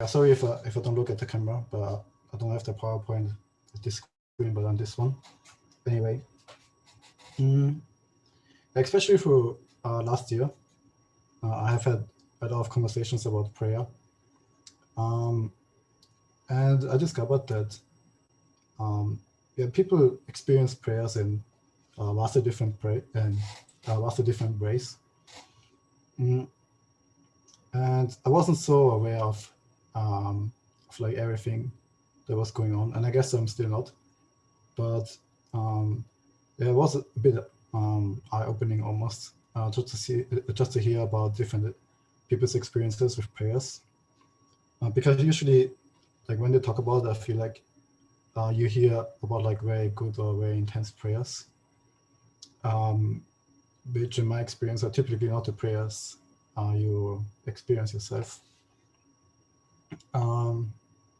Sorry if I don't look at the camera, but I don't have the PowerPoint at this screen, but on this one. Anyway, especially for last year, I have had a lot of conversations about prayer. And I discovered that people experience prayers in vastly different ways. And I wasn't so aware of like everything that was going on, and I guess I'm still not. But it was a bit eye-opening almost, just to hear about different people's experiences with prayers. Because usually, like when they talk about it, I feel like you hear about like very good or very intense prayers, which in my experience are typically not the prayers you experience yourself.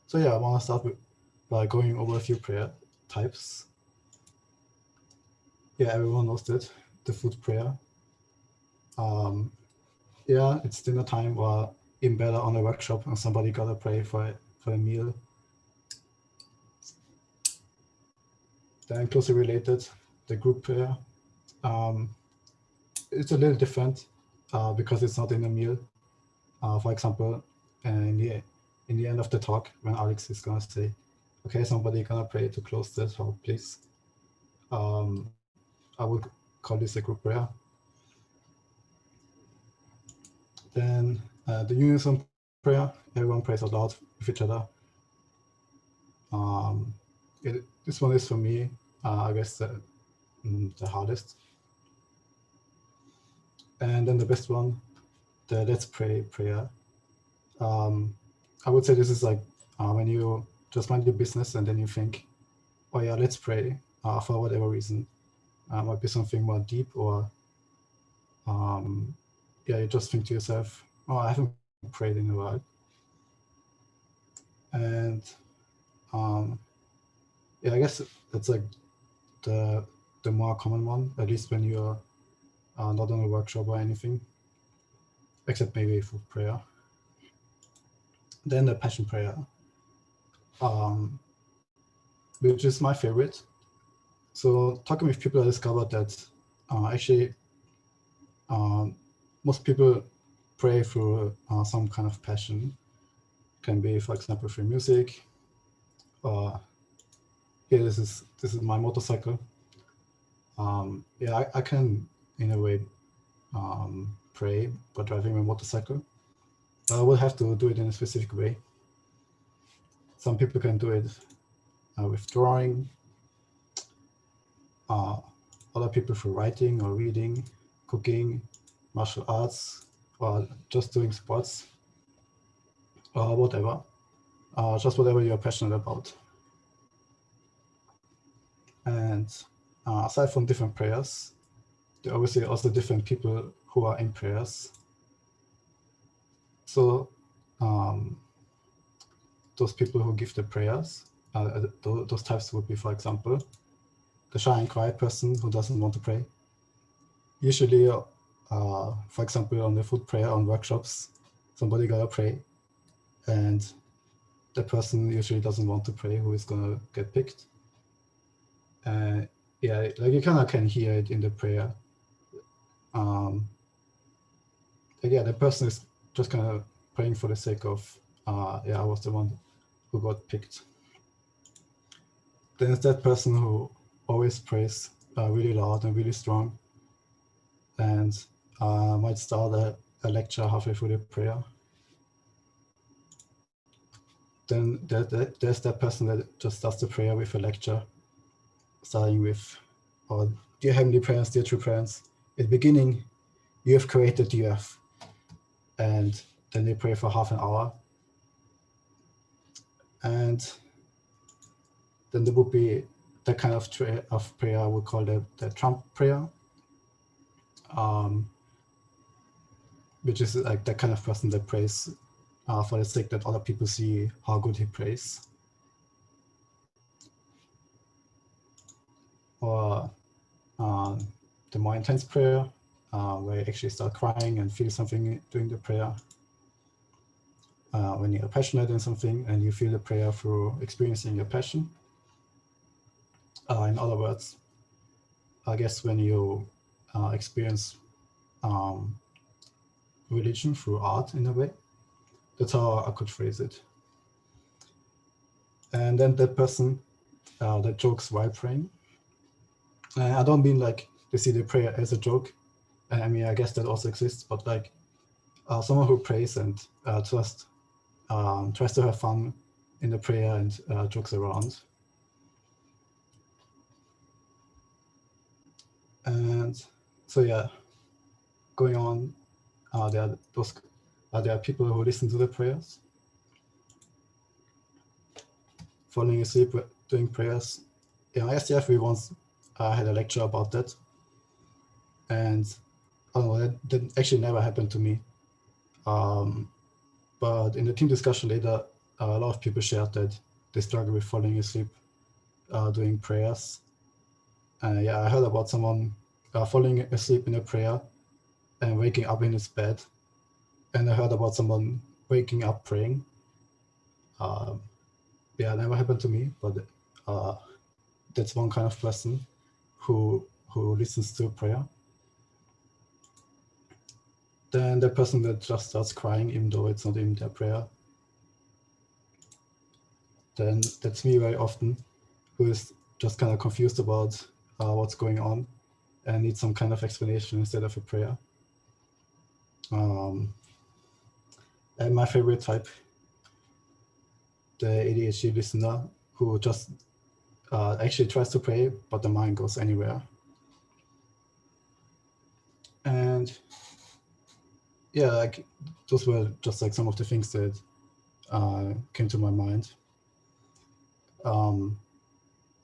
So yeah, I want to start by going over a few prayer types. Yeah, everyone knows that, the food prayer. Yeah, it's dinner time, or even better on a workshop and somebody gotta pray for a meal. Then closely related, the group prayer. It's a little different because it's not in a meal. For example, in the end of the talk, when Alex is gonna say, okay, somebody gonna pray to close the talk, please. I would call this a group prayer. Then the unison prayer, everyone prays out loud with each other. This one is for me, I guess, the hardest. And then the best one, the let's pray prayer. I would say this is like when you just mind your business and then you think, oh yeah, let's pray for whatever reason. Might be something more deep, or yeah, you just think to yourself, oh, I haven't prayed in a while. And yeah, I guess that's like the more common one, at least when you're not on a workshop or anything, except maybe for prayer. Then the passion prayer, which is my favorite. So talking with people, I discovered that actually most people pray through some kind of passion. Can be, for example, through music, or yeah, this is my motorcycle. Yeah, I can in a way pray by driving my motorcycle. I will have to do it in a specific way. Some people can do it with drawing, other people through writing or reading, cooking, martial arts, or just doing sports, or whatever, just whatever you're passionate about. And aside from different prayers, there are obviously also different people who are in prayers. So those people who give the prayers, those types would be, for example, the shy and quiet person who doesn't want to pray. Usually, for example, on the food prayer on workshops, somebody gotta pray, and the person usually doesn't want to pray who is gonna get picked. Yeah, like you kind of can hear it in the prayer. Like, yeah, the person is just kind of praying for the sake of, yeah, I was the one who got picked. Then it's that person who always prays really loud and really strong, and might start a lecture halfway through the prayer. Then there's that person that just starts the prayer with a lecture, starting with, oh, dear heavenly parents, dear true parents, in the beginning, you have created the earth. And then they pray for half an hour. And then there would be that kind of prayer I would call the Trump prayer, which is like that kind of person that prays for the sake that other people see how good he prays. Or the more intense prayer, where you actually start crying and feel something during the prayer. when you're passionate in something and you feel the prayer through experiencing your passion. In other words, I guess when you experience religion through art in a way, that's how I could phrase it. And then that person that jokes while praying. I don't mean like they see the prayer as a joke. I mean, I guess that also exists, but like someone who prays and just tries to have fun in the prayer and jokes around. And so yeah, going on, there are people who listen to the prayers, falling asleep doing prayers. In SDF, we once had a lecture about that, and I don't know, that actually never happened to me. But in the team discussion later, a lot of people shared that they struggle with falling asleep doing prayers. Yeah, I heard about someone falling asleep in a prayer and waking up in his bed. And I heard about someone waking up praying. Yeah, it never happened to me, but that's one kind of person who listens to prayer. Then the person that just starts crying, even though it's not even their prayer. Then that's me very often, who is just kind of confused about what's going on and needs some kind of explanation instead of a prayer. And my favorite type, the ADHD listener who just actually tries to pray, but the mind goes anywhere. And yeah, like those were just like some of the things that came to my mind.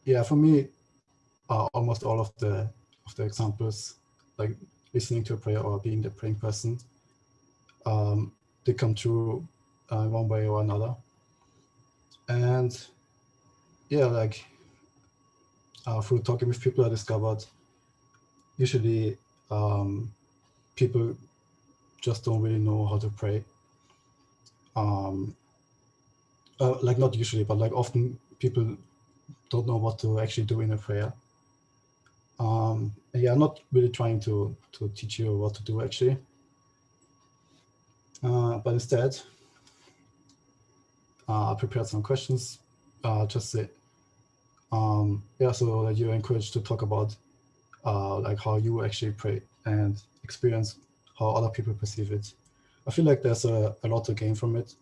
Yeah, for me, almost all of the examples, like listening to a prayer or being the praying person, they come true one way or another. And yeah, like through talking with people, I discovered usually people just don't really know how to pray. Like not usually, but like often people don't know what to actually do in a prayer. Yeah, I'm not really trying to teach you what to do actually, but instead, I prepared some questions. Just say, yeah, so that you're encouraged to talk about like how you actually pray and experience how other people perceive it. I feel like there's a lot to gain from it,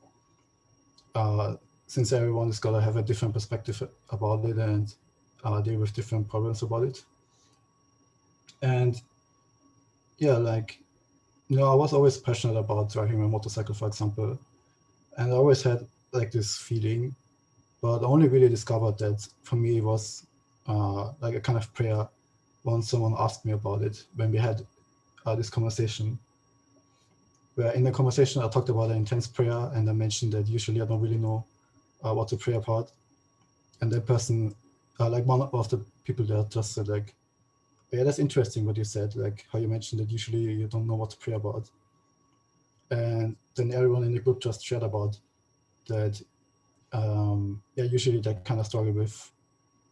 since everyone is gonna have a different perspective about it and deal with different problems about it. And yeah, like, you know, I was always passionate about driving my motorcycle, for example, and I always had like this feeling, but I only really discovered that for me it was like a kind of prayer once someone asked me about it when we had this conversation, where in the conversation I talked about an intense prayer and I mentioned that usually I don't really know what to pray about. And that person, like one of the people there just said like, yeah, that's interesting what you said, like how you mentioned that usually you don't know what to pray about. And then everyone in the group just shared about that. Yeah, usually they kind of struggle with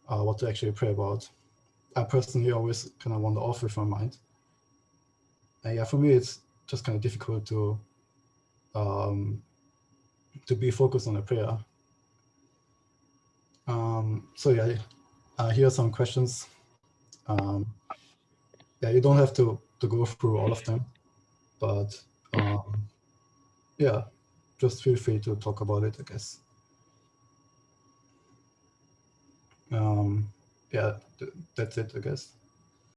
what to actually pray about. I personally always kind of wander off with my mind. And yeah, for me, it's just kind of difficult to be focused on a prayer. So yeah, here are some questions. Yeah, you don't have to go through all of them, but yeah, just feel free to talk about it, I guess. Yeah, that's it, I guess.